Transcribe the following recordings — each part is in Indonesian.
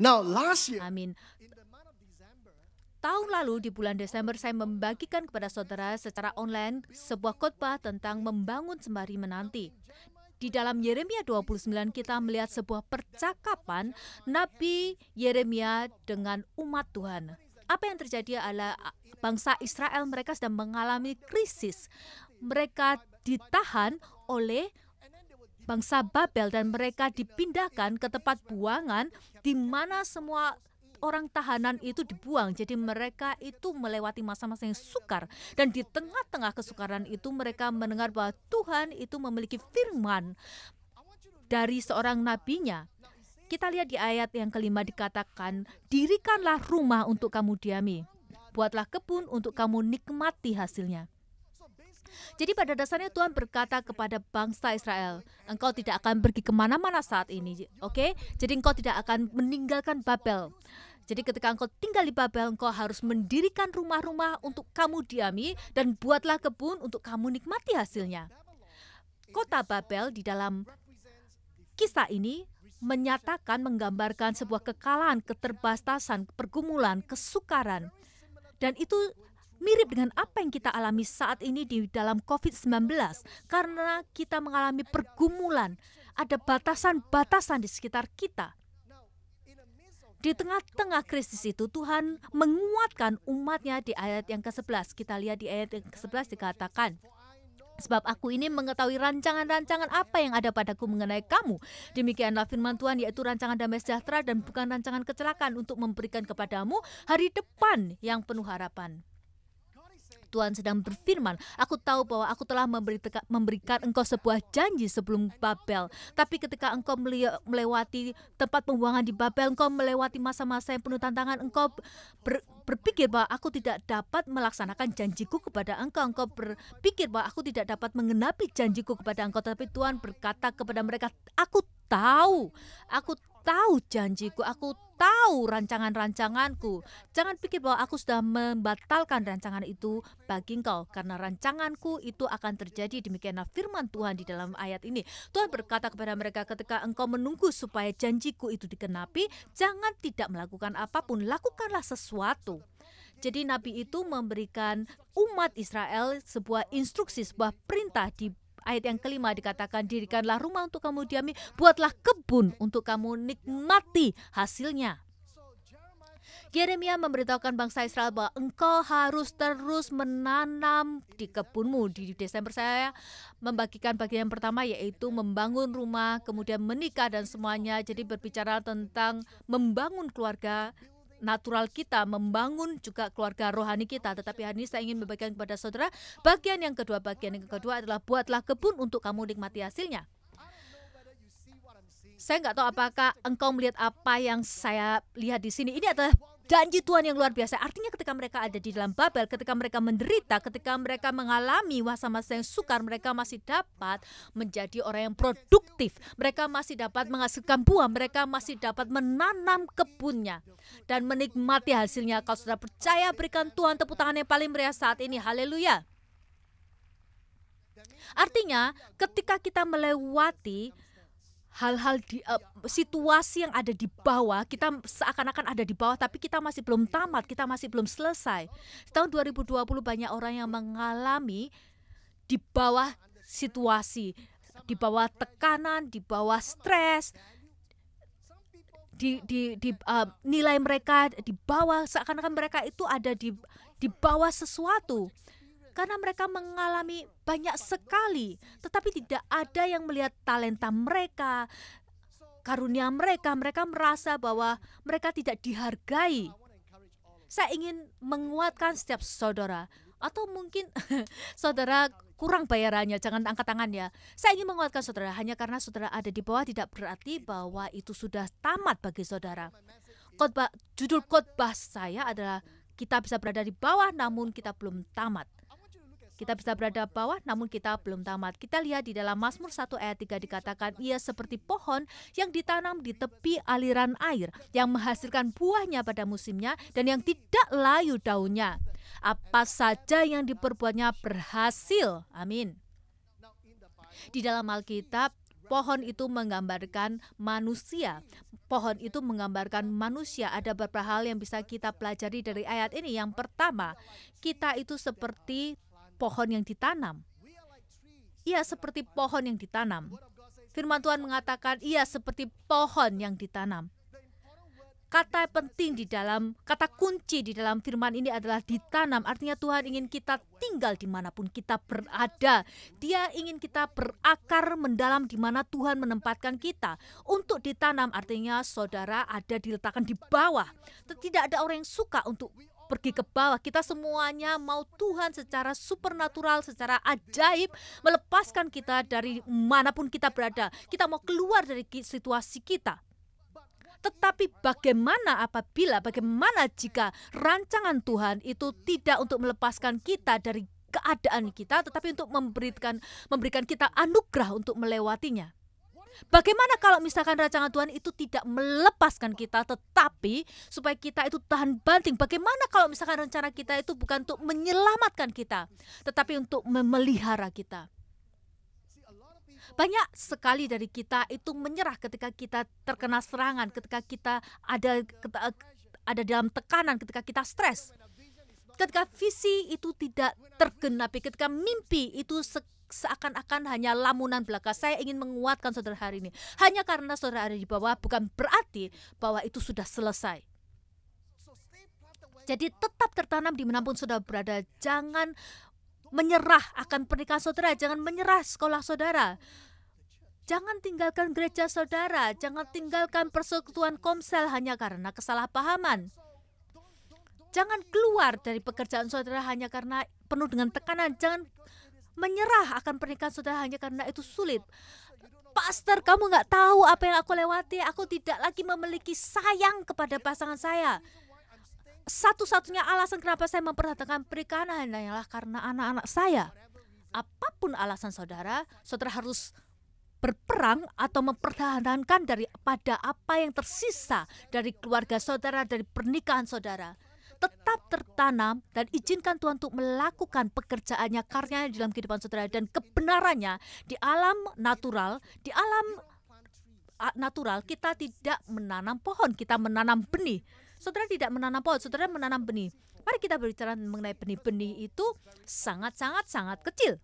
Now, last year, Amin. Tahun lalu di bulan Desember saya membagikan kepada saudara secara online sebuah khotbah tentang membangun sembari menanti. Di dalam Yeremia 29 kita melihat sebuah percakapan Nabi Yeremia dengan umat Tuhan. Apa yang terjadi adalah bangsa Israel mereka sedang mengalami krisis. Mereka ditahan oleh bangsa Babel dan mereka dipindahkan ke tempat buangan di mana semua orang tahanan itu dibuang. Jadi mereka itu melewati masa-masa yang sukar. Dan di tengah-tengah kesukaran itu mereka mendengar bahwa Tuhan itu memiliki firman dari seorang nabinya. Kita lihat di ayat yang kelima dikatakan, dirikanlah rumah untuk kamu diami. Buatlah kebun untuk kamu nikmati hasilnya. Jadi pada dasarnya Tuhan berkata kepada bangsa Israel, engkau tidak akan pergi kemana-mana saat ini, oke? Jadi engkau tidak akan meninggalkan Babel. Jadi ketika engkau tinggal di Babel, engkau harus mendirikan rumah-rumah untuk kamu diami dan buatlah kebun untuk kamu nikmati hasilnya. Kota Babel di dalam kisah ini menyatakan, menggambarkan sebuah kekalahan, keterbatasan, pergumulan, kesukaran. Dan itu mirip dengan apa yang kita alami saat ini di dalam COVID-19. Karena kita mengalami pergumulan, ada batasan-batasan di sekitar kita. Di tengah-tengah krisis itu Tuhan menguatkan umatnya di ayat yang ke-11. Kita lihat di ayat yang ke-11 dikatakan, sebab aku ini mengetahui rancangan-rancangan apa yang ada padaku mengenai kamu. Demikianlah firman Tuhan, yaitu rancangan damai sejahtera dan bukan rancangan kecelakaan, untuk memberikan kepadamu hari depan yang penuh harapan. Tuhan sedang berfirman, aku tahu bahwa aku telah memberikan engkau sebuah janji sebelum Babel. Tapi ketika engkau melewati tempat pembuangan di Babel, engkau melewati masa-masa yang penuh tantangan, engkau berpikir bahwa aku tidak dapat melaksanakan janjiku kepada engkau. Engkau berpikir bahwa aku tidak dapat menggenapi janjiku kepada engkau. Tapi Tuhan berkata kepada mereka, aku tahu janjiku, aku tahu rancangan-rancanganku. Jangan pikir bahwa aku sudah membatalkan rancangan itu bagi engkau, karena rancanganku itu akan terjadi. Demikianlah firman Tuhan di dalam ayat ini. Tuhan berkata kepada mereka, ketika engkau menunggu supaya janjiku itu dikenapi, jangan tidak melakukan apapun, lakukanlah sesuatu. Jadi Nabi itu memberikan umat Israel sebuah instruksi, sebuah perintah. Di ayat yang kelima dikatakan, dirikanlah rumah untuk kamu diami, buatlah kebun untuk kamu nikmati hasilnya. Yeremia memberitahukan bangsa Israel bahwa engkau harus terus menanam di kebunmu. Di Desember saya membagikan bagian pertama, yaitu membangun rumah, kemudian menikah dan semuanya. Jadi berbicara tentang membangun keluarga natural kita, membangun juga keluarga rohani kita. Tetapi hari ini saya ingin membagikan kepada saudara bagian yang kedua. Bagian yang kedua adalah buatlah kebun untuk kamu nikmati hasilnya. Saya nggak tahu apakah engkau melihat apa yang saya lihat di sini. Ini adalah janji Tuhan yang luar biasa. Artinya ketika mereka ada di dalam Babel, ketika mereka menderita, ketika mereka mengalami masa-masa yang sukar, mereka masih dapat menjadi orang yang produktif. Mereka masih dapat menghasilkan buah, mereka masih dapat menanam kebunnya dan menikmati hasilnya. Kalau sudah percaya, berikan Tuhan tepuk tangan yang paling meriah saat ini. Haleluya. Artinya ketika kita melewati hal-hal di situasi yang ada di bawah, kita seakan-akan ada di bawah, tapi kita masih belum tamat, kita masih belum selesai. Tahun 2020 banyak orang yang mengalami di bawah situasi, di bawah tekanan, di bawah stres, nilai mereka di bawah, seakan-akan mereka itu ada di bawah sesuatu. Karena mereka mengalami banyak sekali, tetapi tidak ada yang melihat talenta mereka, karunia mereka. Mereka merasa bahwa mereka tidak dihargai. Saya ingin menguatkan setiap saudara, atau mungkin saudara kurang bayarannya, jangan angkat tangan ya. Saya ingin menguatkan saudara, hanya karena saudara ada di bawah tidak berarti bahwa itu sudah tamat bagi saudara. Judul khotbah saya adalah, kita bisa berada di bawah namun kita belum tamat. Kita bisa berada bawah namun kita belum tamat. Kita lihat di dalam Mazmur 1 ayat 3 dikatakan, ia seperti pohon yang ditanam di tepi aliran air, yang menghasilkan buahnya pada musimnya dan yang tidak layu daunnya. Apa saja yang diperbuatnya berhasil. Amin. Di dalam Alkitab pohon itu menggambarkan manusia. Pohon itu menggambarkan manusia. Ada beberapa hal yang bisa kita pelajari dari ayat ini. Yang pertama, kita itu seperti pohon yang ditanam. Ia seperti pohon yang ditanam. Firman Tuhan mengatakan ia seperti pohon yang ditanam. Kata penting di dalam, kata kunci di dalam firman ini adalah ditanam. Artinya Tuhan ingin kita tinggal dimanapun kita berada. Dia ingin kita berakar mendalam di mana Tuhan menempatkan kita. Untuk ditanam artinya saudara ada diletakkan di bawah. Tidak ada orang yang suka untuk pergi ke bawah. Kita semuanya mau Tuhan secara supernatural, secara ajaib melepaskan kita dari manapun kita berada. Kita mau keluar dari situasi kita. Tetapi bagaimana jika rancangan Tuhan itu tidak untuk melepaskan kita dari keadaan kita, tetapi untuk memberikan kita anugerah untuk melewatinya? Bagaimana kalau misalkan rancangan Tuhan itu tidak melepaskan kita, tetapi supaya kita itu tahan banting? Bagaimana kalau misalkan rencana kita itu bukan untuk menyelamatkan kita, tetapi untuk memelihara kita? Banyak sekali dari kita itu menyerah ketika kita terkena serangan, ketika kita ada dalam tekanan, ketika kita stres. Ketika visi itu tidak tergenapi, ketika mimpi itu seakan-akan hanya lamunan belaka. Saya ingin menguatkan saudara hari ini. Hanya karena saudara ada di bawah bukan berarti bahwa itu sudah selesai. Jadi tetap tertanam dimanapun saudara berada. Jangan menyerah akan pernikahan saudara, jangan menyerah sekolah saudara. Jangan tinggalkan gereja saudara, jangan tinggalkan persekutuan komsel hanya karena kesalahpahaman. Jangan keluar dari pekerjaan saudara hanya karena penuh dengan tekanan. Jangan menyerah akan pernikahan saudara hanya karena itu sulit. Pastor, kamu gak tahu apa yang aku lewati. Aku tidak lagi memiliki sayang kepada pasangan saya. Satu-satunya alasan kenapa saya memperhatikan pernikahan hanyalah karena anak-anak saya. Apapun alasan saudara, saudara harus berperang atau mempertahankan daripada apa yang tersisa dari keluarga saudara, dari pernikahan saudara. Tetap tertanam dan izinkan Tuhan untuk melakukan pekerjaannya, karyanya di dalam kehidupan saudara, dan kebenarannya di alam natural. Di alam natural kita tidak menanam pohon, kita menanam benih. Saudara tidak menanam pohon, saudara menanam benih. Mari kita berbicara mengenai benih-benih itu sangat kecil.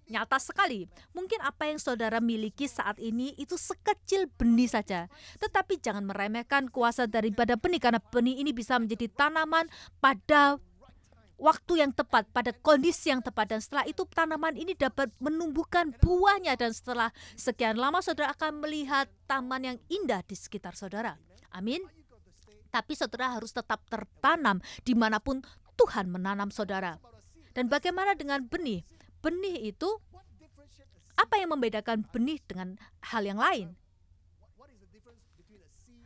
Nyata sekali. Mungkin apa yang saudara miliki saat ini itu sekecil benih saja. Tetapi jangan meremehkan kuasa daripada benih, karena benih ini bisa menjadi tanaman pada waktu yang tepat, pada kondisi yang tepat. Dan setelah itu tanaman ini dapat menumbuhkan buahnya. Dan setelah sekian lama saudara akan melihat taman yang indah di sekitar saudara. Amin. Tapi saudara harus tetap tertanam dimanapun Tuhan menanam saudara. Dan bagaimana dengan benih? Benih itu, apa yang membedakan benih dengan hal yang lain?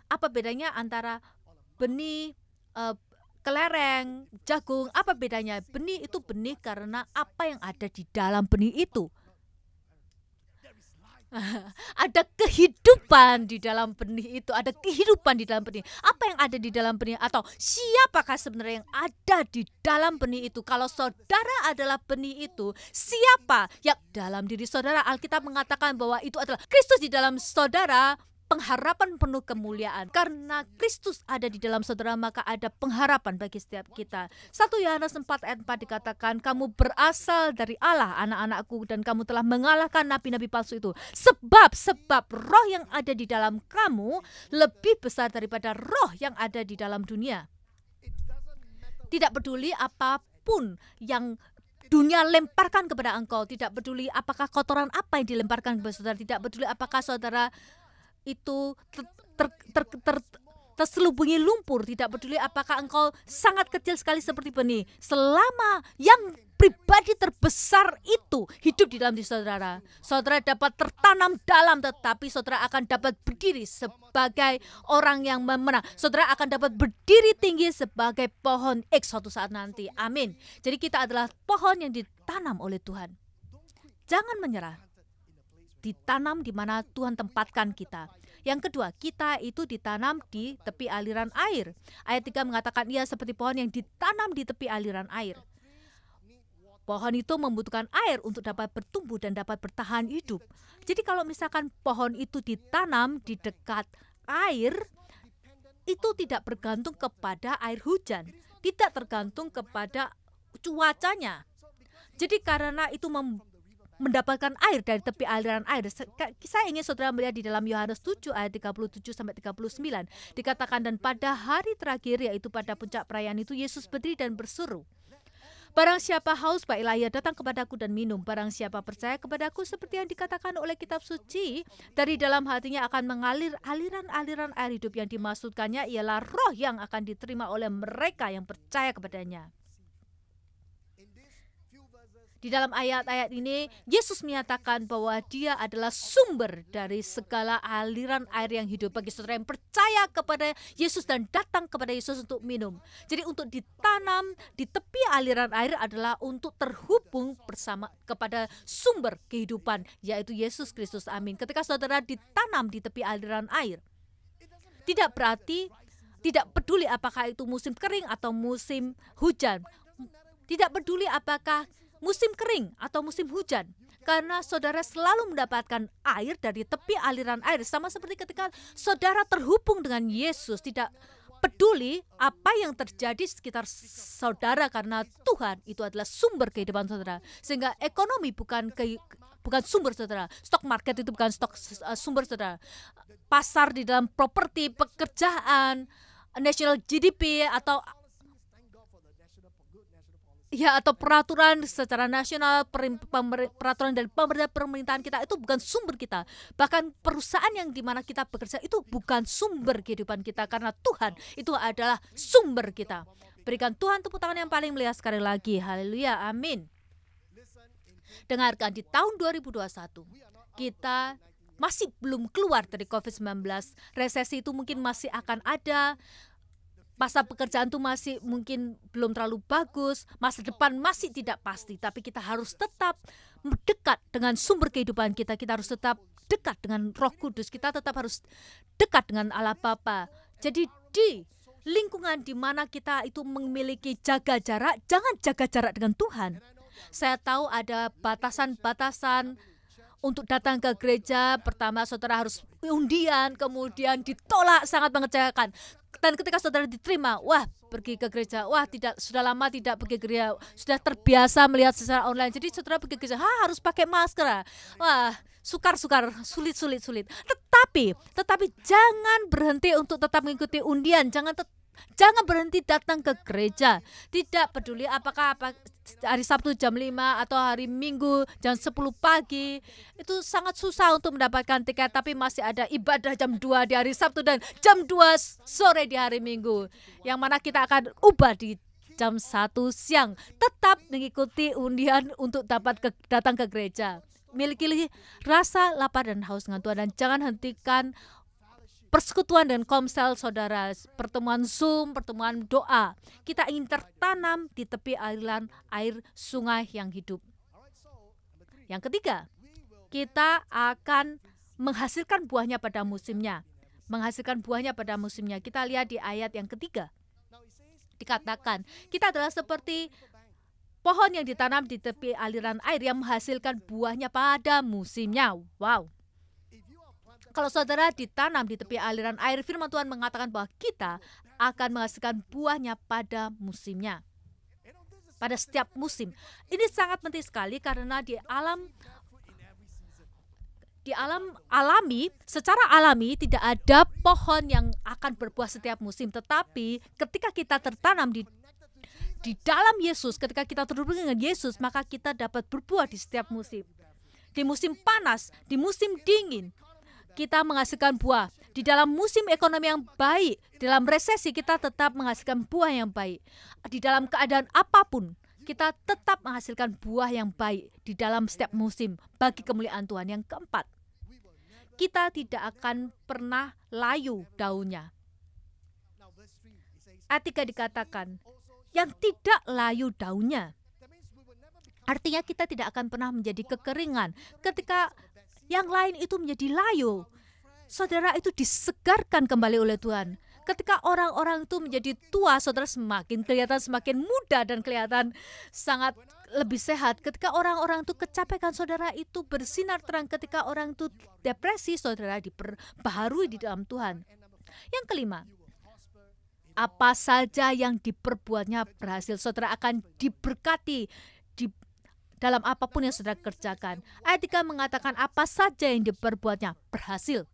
Apa bedanya antara benih kelereng, jagung? Apa bedanya? Benih itu benih karena apa yang ada di dalam benih itu. Ada kehidupan di dalam benih itu, ada kehidupan di dalam benih. Apa yang ada di dalam benih, atau siapakah sebenarnya yang ada di dalam benih itu? Kalau saudara adalah benih itu, siapa yang dalam diri saudara? Alkitab mengatakan bahwa itu adalah Kristus di dalam saudara, pengharapan penuh kemuliaan. Karena Kristus ada di dalam saudara, maka ada pengharapan bagi setiap kita. 1 Yohanes 4 ayat 4 dikatakan, kamu berasal dari Allah, anak-anakku, dan kamu telah mengalahkan nabi-nabi palsu itu. Sebab roh yang ada di dalam kamu lebih besar daripada roh yang ada di dalam dunia. Tidak peduli apapun yang dunia lemparkan kepada engkau, tidak peduli apakah kotoran apa yang dilemparkan kepada saudara, tidak peduli apakah saudara itu terselubungi lumpur, tidak peduli apakah engkau sangat kecil sekali seperti benih, selama yang pribadi terbesar itu hidup di dalam diri saudara, saudara dapat tertanam dalam, tetapi saudara akan dapat berdiri sebagai orang yang memenang. Saudara akan dapat berdiri tinggi sebagai pohon X suatu saat nanti. Amin. Jadi kita adalah pohon yang ditanam oleh Tuhan. Jangan menyerah. Ditanam di mana Tuhan tempatkan kita. Yang kedua, kita itu ditanam di tepi aliran air. Ayat 3 mengatakan ia seperti pohon yang ditanam di tepi aliran air. Pohon itu membutuhkan air untuk dapat bertumbuh dan dapat bertahan hidup. Jadi kalau misalkan pohon itu ditanam di dekat air, itu tidak bergantung kepada air hujan, tidak tergantung kepada cuacanya. Jadi karena itu mendapatkan air dari tepi aliran air. Saya ingin saudara melihat di dalam Yohanes 7 ayat 37-39. Dikatakan, dan pada hari terakhir, yaitu pada puncak perayaan itu, Yesus berdiri dan berseru, barang siapa haus, baiklah ia datang kepadaku dan minum. Barang siapa percaya kepadaku, seperti yang dikatakan oleh kitab suci, dari dalam hatinya akan mengalir aliran-aliran air hidup. Yang dimaksudkannya ialah roh yang akan diterima oleh mereka yang percaya kepadanya. Di dalam ayat-ayat ini, Yesus menyatakan bahwa Dia adalah sumber dari segala aliran air yang hidup bagi saudara yang percaya kepada Yesus dan datang kepada Yesus untuk minum. Jadi untuk ditanam di tepi aliran air adalah untuk terhubung bersama kepada sumber kehidupan, yaitu Yesus Kristus. Amin. Ketika saudara ditanam di tepi aliran air, tidak berarti, tidak peduli apakah itu musim kering atau musim hujan. Tidak peduli apakah musim kering atau musim hujan, karena saudara selalu mendapatkan air dari tepi aliran air. Sama seperti ketika saudara terhubung dengan Yesus, tidak peduli apa yang terjadi sekitar saudara, karena Tuhan itu adalah sumber kehidupan saudara. Sehingga ekonomi bukan sumber saudara, stock market itu bukan sumber saudara, pasar di dalam properti, pekerjaan, national GDP atau peraturan secara nasional, peraturan dari pemerintahan kita itu bukan sumber kita. Bahkan perusahaan yang dimana kita bekerja itu bukan sumber kehidupan kita, karena Tuhan itu adalah sumber kita. Berikan Tuhan tepuk tangan yang paling meriah sekali lagi. Haleluya, amin. Dengarkan, di tahun 2021 kita masih belum keluar dari COVID-19. Resesi itu mungkin masih akan ada. Masa pekerjaan itu masih mungkin belum terlalu bagus, masa depan masih tidak pasti, tapi kita harus tetap dekat dengan sumber kehidupan kita. Kita harus tetap dekat dengan Roh Kudus, kita tetap harus dekat dengan Allah Bapa. Jadi di lingkungan di mana kita itu memiliki jaga jarak, jangan jaga jarak dengan Tuhan. Saya tahu ada batasan-batasan untuk datang ke gereja. Pertama, saudara harus undian, kemudian ditolak, sangat mengecewakan. Dan ketika saudara diterima, wah, pergi ke gereja, wah, sudah lama tidak pergi ke gereja, sudah terbiasa melihat secara online, jadi saudara pergi ke gereja, harus pakai masker, wah, sukar, sulit. Tetapi jangan berhenti untuk tetap mengikuti undian, jangan berhenti datang ke gereja. Tidak peduli apakah hari Sabtu jam 5 atau hari Minggu jam 10 pagi. Itu sangat susah untuk mendapatkan tiket, tapi masih ada ibadah jam 2 di hari Sabtu dan jam 2 sore di hari Minggu, yang mana kita akan ubah di jam 1 siang. Tetap mengikuti undian untuk dapat datang ke gereja. Miliki rasa lapar dan haus dengan Tuhan, dan jangan hentikan persekutuan dan komsel saudara, pertemuan Zoom, pertemuan doa. Kita ingin tertanam di tepi aliran air sungai yang hidup. Yang ketiga, kita akan menghasilkan buahnya pada musimnya. Kita lihat di ayat yang ketiga. Dikatakan, kita adalah seperti pohon yang ditanam di tepi aliran air yang menghasilkan buahnya pada musimnya. Wow. Kalau saudara ditanam di tepi aliran air, firman Tuhan mengatakan bahwa kita akan menghasilkan buahnya pada musimnya. Pada setiap musim. Ini sangat penting sekali, karena di alam alami, secara alami tidak ada pohon yang akan berbuah setiap musim. Tetapi ketika kita tertanam di dalam Yesus, ketika kita terhubung dengan Yesus, maka kita dapat berbuah di setiap musim. Di musim panas, di musim dingin, kita menghasilkan buah. Di dalam musim ekonomi yang baik, dalam resesi kita tetap menghasilkan buah yang baik. Di dalam keadaan apapun, kita tetap menghasilkan buah yang baik di dalam setiap musim bagi kemuliaan Tuhan. Yang keempat, kita tidak akan pernah layu daunnya. Ayat 3 dikatakan, yang tidak layu daunnya. Artinya kita tidak akan pernah menjadi kekeringan. Ketika yang lain itu menjadi layu, saudara itu disegarkan kembali oleh Tuhan. Ketika orang-orang itu menjadi tua, saudara semakin kelihatan semakin muda dan kelihatan sangat lebih sehat. Ketika orang-orang itu kecapekan, saudara itu bersinar terang. Ketika orang itu depresi, saudara diperbaharui di dalam Tuhan. Yang kelima, apa saja yang diperbuatnya berhasil. Saudara akan diberkati di dalam apapun yang saudara kerjakan. Ayat 3 mengatakan apa saja yang diperbuatnya berhasil.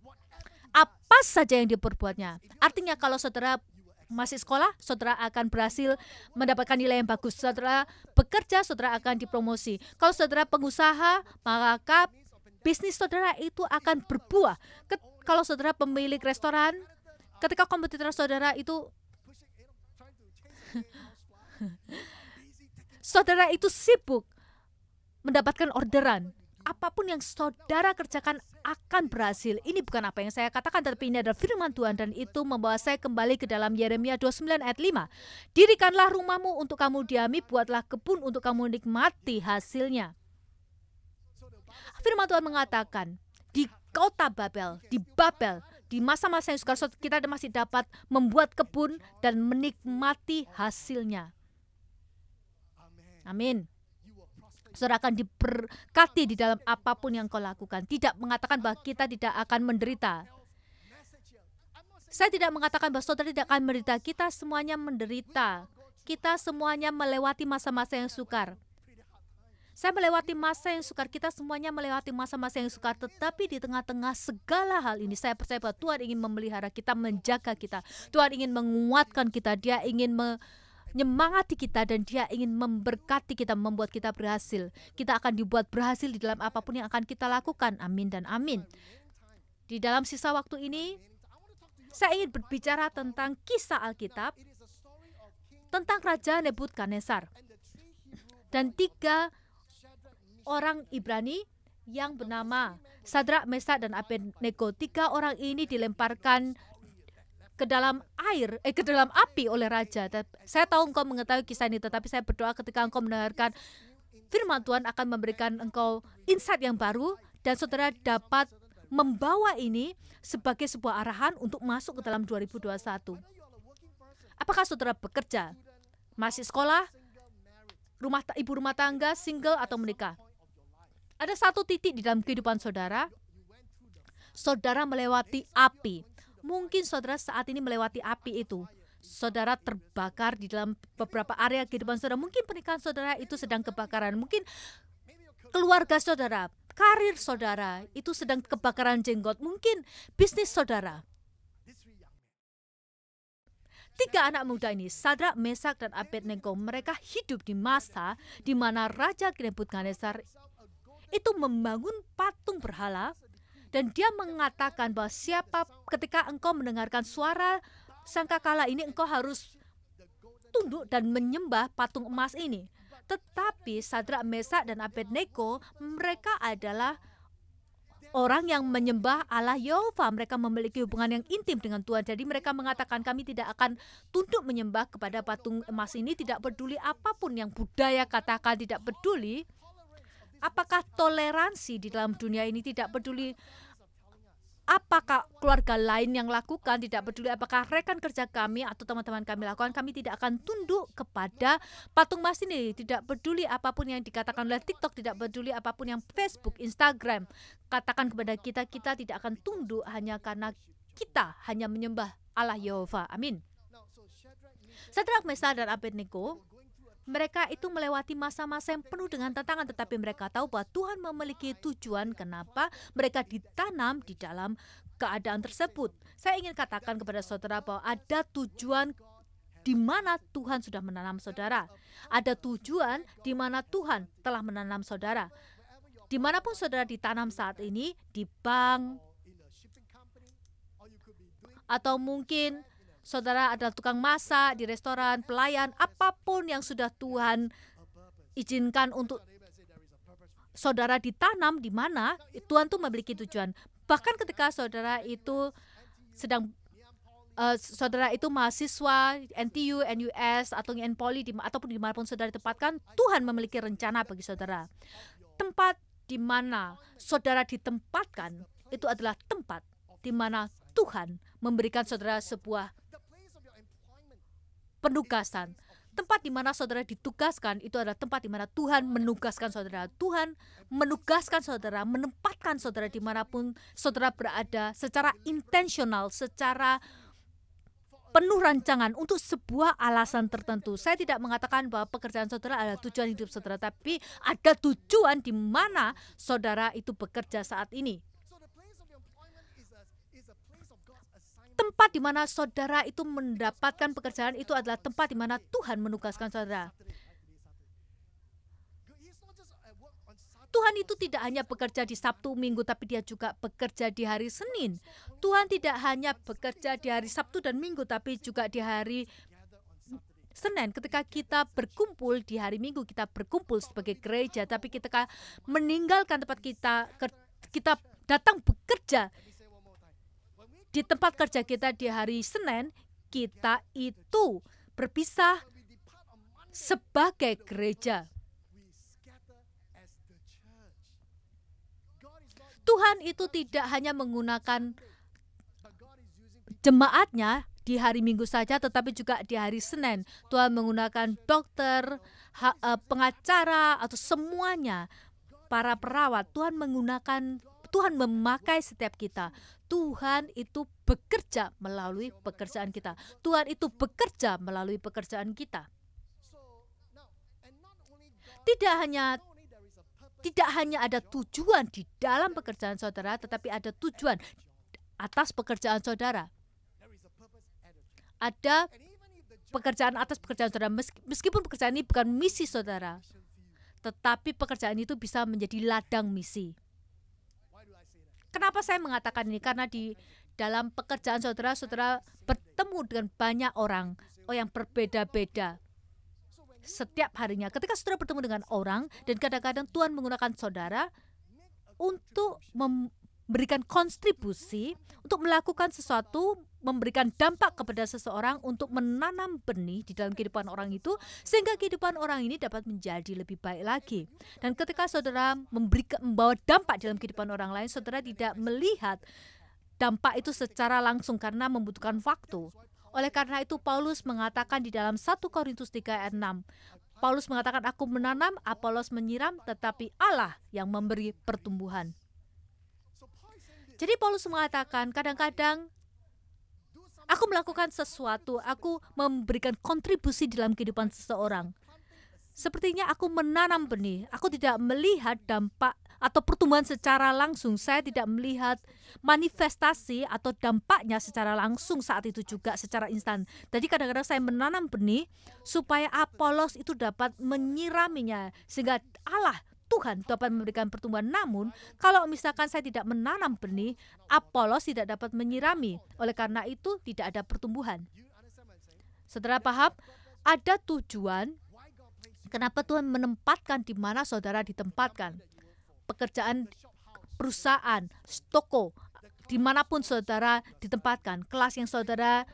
Apa saja yang diperbuatnya. Artinya kalau saudara masih sekolah, saudara akan berhasil mendapatkan nilai yang bagus. Saudara bekerja, saudara akan dipromosi. Kalau saudara pengusaha, maka bisnis saudara itu akan berbuah. Kalau saudara pemilik restoran, ketika kompetitor saudara itu saudara itu sibuk mendapatkan orderan. Apapun yang saudara kerjakan akan berhasil. Ini bukan apa yang saya katakan, tetapi ini adalah firman Tuhan, dan itu membawa saya kembali ke dalam Yeremia 29 ayat 5. Dirikanlah rumahmu untuk kamu diami, buatlah kebun untuk kamu nikmati hasilnya. Firman Tuhan mengatakan, di kota Babel, di masa-masa yang sukar, kita masih dapat membuat kebun dan menikmati hasilnya. Amin. Saudara akan diberkati di dalam apapun yang kau lakukan. Tidak mengatakan bahwa kita tidak akan menderita. Saya tidak mengatakan bahwa saudara tidak akan menderita. Kita semuanya menderita. Kita semuanya melewati masa-masa yang sukar. Saya melewati masa yang sukar. Kita semuanya melewati masa-masa yang sukar. Tetapi di tengah-tengah segala hal ini, saya percaya bahwa Tuhan ingin memelihara kita, menjaga kita. Tuhan ingin menguatkan kita. Dia ingin menyemangati kita, dan Dia ingin memberkati kita, membuat kita berhasil. Kita akan dibuat berhasil di dalam apapun yang akan kita lakukan. Amin dan amin. Di dalam sisa waktu ini, saya ingin berbicara tentang kisah Alkitab, tentang Raja Nebukadnezar dan 3 orang Ibrani yang bernama Sadrak, Mesak, dan Abednego. 3 orang ini dilemparkan ke dalam ke dalam api oleh raja. Saya tahu engkau mengetahui kisah ini, tetapi saya berdoa ketika engkau mendengarkan firman Tuhan akan memberikan engkau insight yang baru, dan saudara dapat membawa ini sebagai sebuah arahan untuk masuk ke dalam 2021. Apakah saudara bekerja, masih sekolah, ibu rumah tangga, single, atau menikah? Ada satu titik di dalam kehidupan saudara, saudara melewati api. Mungkin saudara saat ini melewati api itu. Saudara terbakar di dalam beberapa area kehidupan saudara. Mungkin pernikahan saudara itu sedang kebakaran. Mungkin keluarga saudara, karir saudara itu sedang kebakaran jenggot. Mungkin bisnis saudara. 3 anak muda ini, Sadrak, Mesak, dan Abednego, mereka hidup di masa di mana Raja Nebukadnezar itu membangun patung berhala. Dan dia mengatakan bahwa ketika engkau mendengarkan suara sangkakala ini, engkau harus tunduk dan menyembah patung emas ini. Tetapi Sadrak, Mesak, dan Abednego, mereka adalah orang yang menyembah Allah Yehova. Mereka memiliki hubungan yang intim dengan Tuhan. Jadi mereka mengatakan, kami tidak akan tunduk menyembah kepada patung emas ini, tidak peduli apapun yang budaya katakan, tidak peduli apakah toleransi di dalam dunia ini, tidak peduli apakah keluarga lain yang lakukan, tidak peduli apakah rekan kerja kami atau teman-teman kami lakukan, kami tidak akan tunduk kepada patung emas ini. Tidak peduli apapun yang dikatakan oleh TikTok, tidak peduli apapun yang Facebook, Instagram katakan kepada kita, kita tidak akan tunduk hanya karena kita hanya menyembah Allah Yehova. Amin. Sadrak, Mesak, dan Abednego, mereka itu melewati masa-masa yang penuh dengan tantangan, tetapi mereka tahu bahwa Tuhan memiliki tujuan kenapa mereka ditanam di dalam keadaan tersebut. Saya ingin katakan kepada saudara bahwa ada tujuan di mana Tuhan sudah menanam saudara. Ada tujuan di mana Tuhan telah menanam saudara. Dimanapun saudara ditanam saat ini, di bank, atau mungkin saudara adalah tukang masak di restoran, pelayan, apapun yang sudah Tuhan izinkan untuk saudara ditanam di mana, Tuhan tuh memiliki tujuan. Bahkan ketika saudara itu saudara itu mahasiswa NTU, NUS, atau NPoly, ataupun dimanapun saudara ditempatkan, Tuhan memiliki rencana bagi saudara. Tempat di mana saudara ditempatkan itu adalah tempat di mana Tuhan memberikan saudara sebuah penugasan. Tempat di mana saudara ditugaskan itu adalah tempat di mana Tuhan menugaskan saudara. Tuhan menugaskan saudara, menempatkan saudara dimanapun saudara berada secara intensional, secara penuh rancangan untuk sebuah alasan tertentu. Saya tidak mengatakan bahwa pekerjaan saudara adalah tujuan hidup saudara, tapi ada tujuan di mana saudara itu bekerja saat ini. Tempat di mana saudara itu mendapatkan pekerjaan itu adalah tempat di mana Tuhan menugaskan saudara. Tuhan itu tidak hanya bekerja di Sabtu, Minggu, tapi dia juga bekerja di hari Senin. Tuhan tidak hanya bekerja di hari Sabtu dan Minggu, tapi juga di hari Senin. Ketika kita berkumpul di hari Minggu, kita berkumpul sebagai gereja, tapi ketika meninggalkan tempat kita datang bekerja di tempat kerja kita di hari Senin, kita itu berpisah sebagai gereja. Tuhan itu tidak hanya menggunakan jemaatnya di hari Minggu saja, tetapi juga di hari Senin. Tuhan menggunakan dokter, pengacara, atau semuanya, para perawat. Tuhan memakai setiap kita. Tuhan itu bekerja melalui pekerjaan kita. Tuhan itu bekerja melalui pekerjaan kita. Tidak hanya ada tujuan di dalam pekerjaan saudara, tetapi ada tujuan atas pekerjaan saudara. Ada pekerjaan atas pekerjaan saudara, meskipun pekerjaan ini bukan misi saudara, tetapi pekerjaan itu bisa menjadi ladang misi. Kenapa saya mengatakan ini? Karena di dalam pekerjaan saudara, saudara bertemu dengan banyak orang yang berbeda-beda setiap harinya. Ketika saudara bertemu dengan orang, dan kadang-kadang Tuhan menggunakan saudara untuk memberikan kontribusi, untuk melakukan sesuatu, memberikan dampak kepada seseorang, untuk menanam benih di dalam kehidupan orang itu, sehingga kehidupan orang ini dapat menjadi lebih baik lagi. Dan ketika saudara membawa dampak dalam kehidupan orang lain, saudara tidak melihat dampak itu secara langsung karena membutuhkan waktu. Oleh karena itu Paulus mengatakan di dalam 1 Korintus 3 ayat 6, Paulus mengatakan, aku menanam, Apolos menyiram, tetapi Allah yang memberi pertumbuhan. Jadi Paulus mengatakan, kadang-kadang aku melakukan sesuatu, aku memberikan kontribusi dalam kehidupan seseorang. Sepertinya aku menanam benih, aku tidak melihat dampak atau pertumbuhan secara langsung. Saya tidak melihat manifestasi atau dampaknya secara langsung saat itu juga secara instan. Jadi kadang-kadang saya menanam benih supaya Apolos itu dapat menyiraminya, sehingga Allah, Tuhan dapat memberikan pertumbuhan. Namun kalau misalkan saya tidak menanam benih, Apolos tidak dapat menyirami. Oleh karena itu tidak ada pertumbuhan. Saudara paham? Ada tujuan kenapa Tuhan menempatkan di mana saudara ditempatkan. Pekerjaan, perusahaan, toko, dimanapun saudara ditempatkan, kelas yang saudara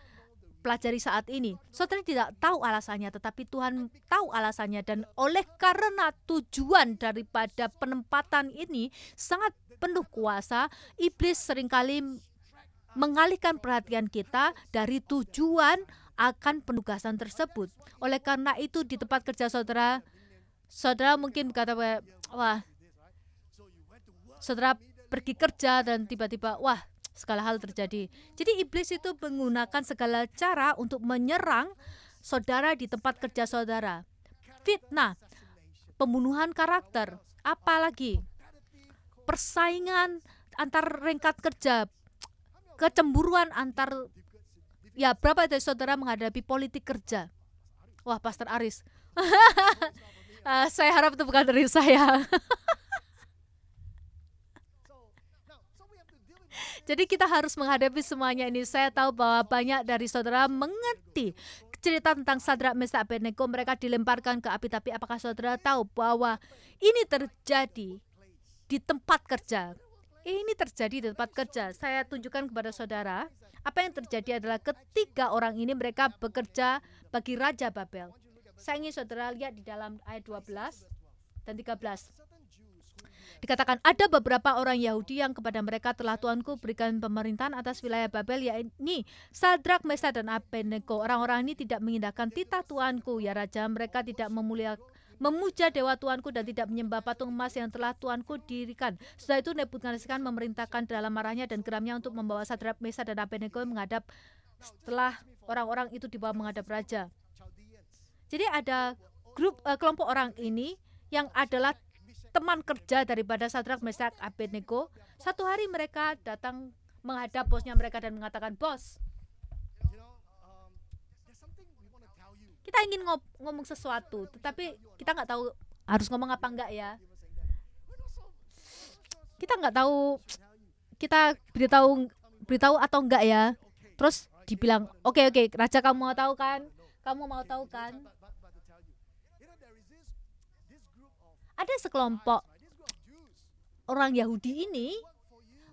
pelajari saat ini, saudara tidak tahu alasannya, tetapi Tuhan tahu alasannya. Dan oleh karena tujuan daripada penempatan ini sangat penuh kuasa, iblis seringkali mengalihkan perhatian kita dari tujuan akan penugasan tersebut. Oleh karena itu di tempat kerja saudara mungkin berkata, wah, saudara pergi kerja dan tiba-tiba, wah, segala hal terjadi. Jadi iblis itu menggunakan segala cara untuk menyerang saudara di tempat kerja saudara. Fitnah, pembunuhan karakter, apalagi persaingan antar rengkat kerja, kecemburuan antar, ya berapa dari saudara menghadapi politik kerja? Wah, Pastor Aris. Saya harap itu bukan dari saya. Jadi kita harus menghadapi semuanya ini. Saya tahu bahwa banyak dari saudara mengerti cerita tentang Sadrak, Meshak, Abednego. Mereka dilemparkan ke api, tapi apakah saudara tahu bahwa ini terjadi di tempat kerja? Ini terjadi di tempat kerja. Saya tunjukkan kepada saudara, apa yang terjadi adalah ketiga orang ini mereka bekerja bagi Raja Babel. Saya ingin saudara lihat di dalam ayat 12 dan 13. Dikatakan ada beberapa orang Yahudi yang kepada mereka telah Tuanku berikan pemerintahan atas wilayah Babel, yakni Sadrak, Mesak, dan Abednego. Orang-orang ini tidak mengindahkan titah Tuanku, ya Raja. Mereka tidak memuja dewa Tuanku dan tidak menyembah patung emas yang telah Tuanku dirikan. Setelah itu Nebukadnezar memerintahkan dalam marahnya dan geramnya untuk membawa Sadrak, Mesak, dan Abednego menghadap. Setelah orang-orang itu dibawa menghadap raja. Jadi ada kelompok orang ini yang adalah teman kerja daripada Sadrak, Mesak, Abednego. Suatu hari mereka datang menghadap bosnya mereka dan mengatakan, "Bos, kita ingin ngomong sesuatu, tetapi kita nggak tahu harus ngomong apa enggak ya. Kita nggak tahu, kita beritahu atau enggak ya." Terus dibilang, oke, Raja, kamu mau tahu kan? Ada sekelompok orang Yahudi ini,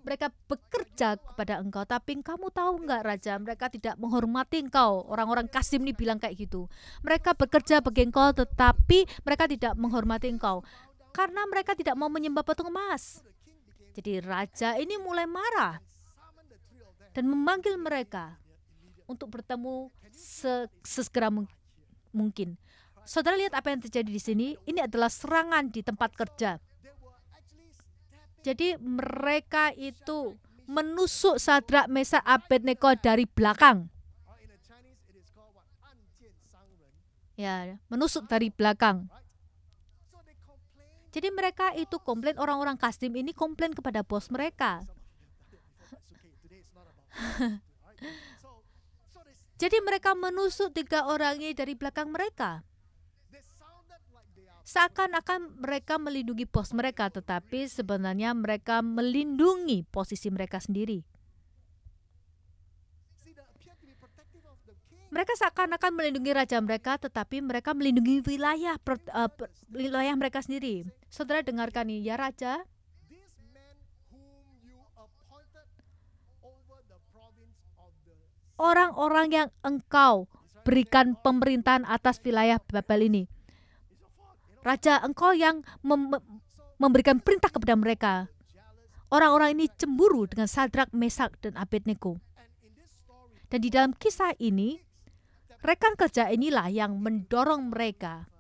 mereka bekerja kepada engkau, tapi kamu tahu enggak Raja, mereka tidak menghormati engkau. Orang-orang Kasdim ini bilang kayak gitu. Mereka bekerja bagi engkau, tetapi mereka tidak menghormati engkau karena mereka tidak mau menyembah patung emas. Jadi raja ini mulai marah dan memanggil mereka untuk bertemu sesegera mungkin. Saudara lihat apa yang terjadi di sini. Ini adalah serangan di tempat kerja. Jadi mereka itu menusuk Sadrak, Mesak, Abednego dari belakang. Ya, menusuk dari belakang. Jadi mereka itu komplain, orang-orang Kasdim ini komplain kepada bos mereka. Jadi mereka menusuk 3 orang ini dari belakang mereka. Seakan-akan mereka melindungi bos mereka, tetapi sebenarnya mereka melindungi posisi mereka sendiri. Mereka seakan-akan melindungi raja mereka, tetapi mereka melindungi wilayah mereka sendiri. Saudara dengarkan ini, ya Raja, orang-orang yang engkau berikan pemerintahan atas wilayah Babel ini, Raja, engkau yang memberikan perintah kepada mereka. Orang-orang ini cemburu dengan Sadrak, Mesak, dan Abednego. Dan di dalam kisah ini, rekan kerja inilah yang mendorong mereka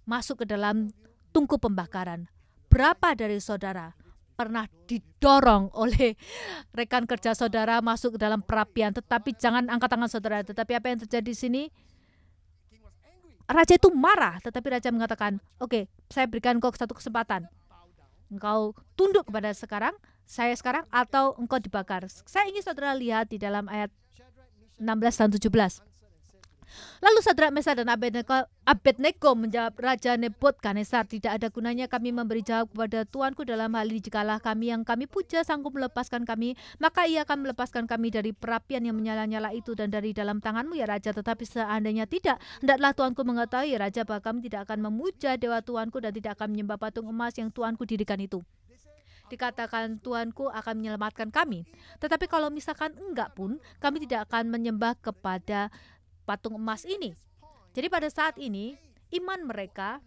masuk ke dalam tungku pembakaran. Berapa dari saudara pernah didorong oleh rekan kerja saudara masuk ke dalam perapian, tetapi jangan angkat tangan saudara. Tetapi apa yang terjadi di sini? Raja itu marah, tetapi raja mengatakan, oke, saya berikan engkau satu kesempatan. Engkau tunduk kepada saya sekarang, atau engkau dibakar. Saya ingin saudara lihat di dalam ayat 16 dan 17. Lalu Sadrak, Mesak, dan Abednego menjawab Raja Nebukadnezar, tidak ada gunanya kami memberi jawab kepada Tuanku dalam hal ini. Jikalau kami yang kami puja sanggup melepaskan kami, maka ia akan melepaskan kami dari perapian yang menyala-nyala itu dan dari dalam tanganmu, ya Raja. Tetapi seandainya tidak, hendaklah Tuanku mengetahui, ya Raja, bahwa kami tidak akan memuja dewa Tuanku dan tidak akan menyembah patung emas yang Tuanku dirikan itu. Dikatakan Tuanku akan menyelamatkan kami. Tetapi kalau misalkan enggak pun, kami tidak akan menyembah kepada patung emas ini. Jadi pada saat ini iman mereka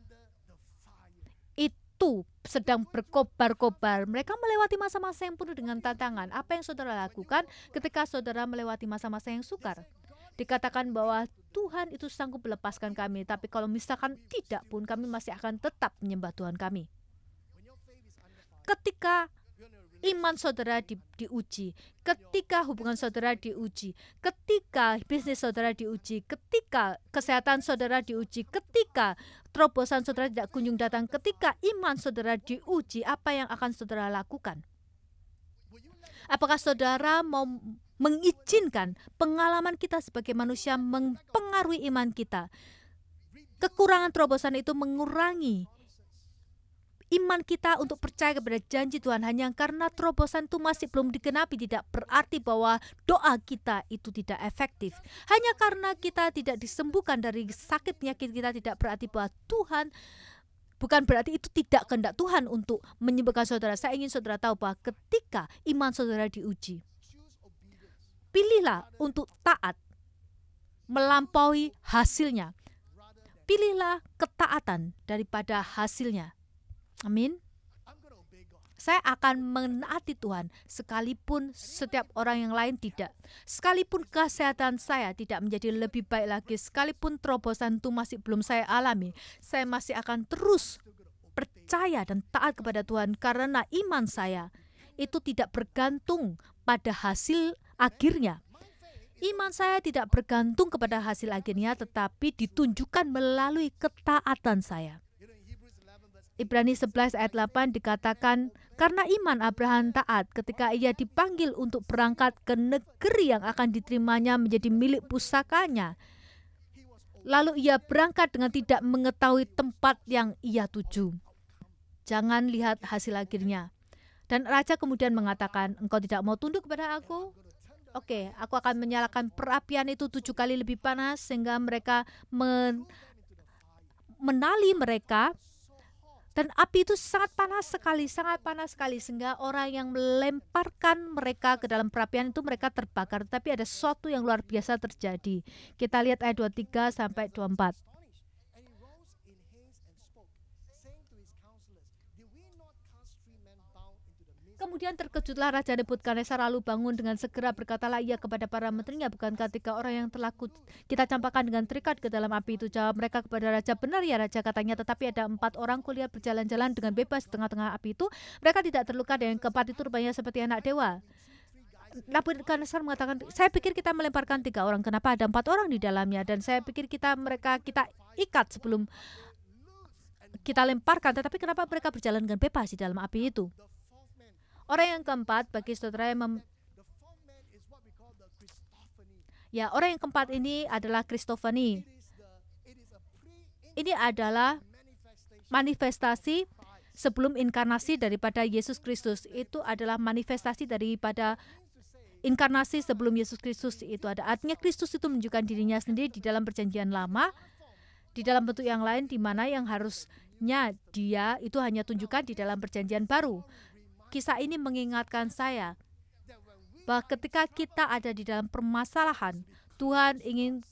itu sedang berkobar-kobar. Mereka melewati masa-masa yang penuh dengan tantangan. Apa yang saudara lakukan ketika saudara melewati masa-masa yang sukar? Dikatakan bahwa Tuhan itu sanggup melepaskan kami, tapi kalau misalkan tidak pun, kami masih akan tetap menyembah Tuhan kami. Ketika iman saudara diuji, ketika hubungan saudara diuji, ketika bisnis saudara diuji, ketika kesehatan saudara diuji, ketika terobosan saudara tidak kunjung datang, ketika iman saudara diuji, apa yang akan saudara lakukan? Apakah saudara mau mengizinkan pengalaman kita sebagai manusia mempengaruhi iman kita? Kekurangan terobosan itu mengurangi iman kita untuk percaya kepada janji Tuhan. Hanya karena terobosan itu masih belum digenapi, tidak berarti bahwa doa kita itu tidak efektif. Hanya karena kita tidak disembuhkan dari sakit penyakit kita, tidak berarti bahwa Tuhan, bukan berarti itu tidak kehendak Tuhan untuk menyembuhkan saudara. Saya ingin saudara tahu bahwa ketika iman saudara diuji, pilihlah untuk taat melampaui hasilnya. Pilihlah ketaatan daripada hasilnya. Amin. Saya akan menaati Tuhan, sekalipun setiap orang yang lain tidak. Sekalipun kesehatan saya tidak menjadi lebih baik lagi, sekalipun terobosan itu masih belum saya alami, saya masih akan terus percaya dan taat kepada Tuhan, karena iman saya itu tidak bergantung pada hasil akhirnya. Iman saya tidak bergantung kepada hasil akhirnya, tetapi ditunjukkan melalui ketaatan saya. Ibrani 11 ayat 8 dikatakan, karena iman Abraham taat ketika ia dipanggil untuk berangkat ke negeri yang akan diterimanya menjadi milik pusakanya. Lalu ia berangkat dengan tidak mengetahui tempat yang ia tuju. Jangan lihat hasil akhirnya. Dan raja kemudian mengatakan, engkau tidak mau tunduk kepada aku? Oke, aku akan menyalakan perapian itu 7 kali lebih panas sehingga mereka menali mereka. Dan api itu sangat panas sekali sehingga orang yang melemparkan mereka ke dalam perapian itu mereka terbakar. Tapi ada sesuatu yang luar biasa terjadi. Kita lihat ayat 23 sampai 24. Kemudian terkejutlah Raja Nebukadnezar, lalu bangun dengan segera berkatalah ia kepada para menterinya, bukankah 3 orang yang telah kita campakkan dengan terikat ke dalam api itu? Jawab mereka kepada Raja, benar ya Raja, katanya, tetapi ada 4 orang kulihat berjalan-jalan dengan bebas di tengah-tengah api itu. Mereka tidak terluka, dan yang keempat itu rupanya seperti anak dewa. Nebukadnezar mengatakan, saya pikir kita melemparkan 3 orang, kenapa ada 4 orang di dalamnya? Dan saya pikir kita ikat sebelum kita lemparkan, tetapi kenapa mereka berjalan dengan bebas di dalam api itu? Orang yang keempat bagi saudara orang yang keempat ini adalah Kristofani. Ini adalah manifestasi sebelum inkarnasi daripada Yesus Kristus. Itu adalah manifestasi daripada inkarnasi sebelum Yesus Kristus itu ada. Artinya Kristus itu menunjukkan dirinya sendiri di dalam perjanjian lama, di dalam bentuk yang lain, di mana yang harusnya dia itu hanya tunjukkan di dalam perjanjian baru. Kisah ini mengingatkan saya bahwa ketika kita ada di dalam permasalahan, Tuhan ingin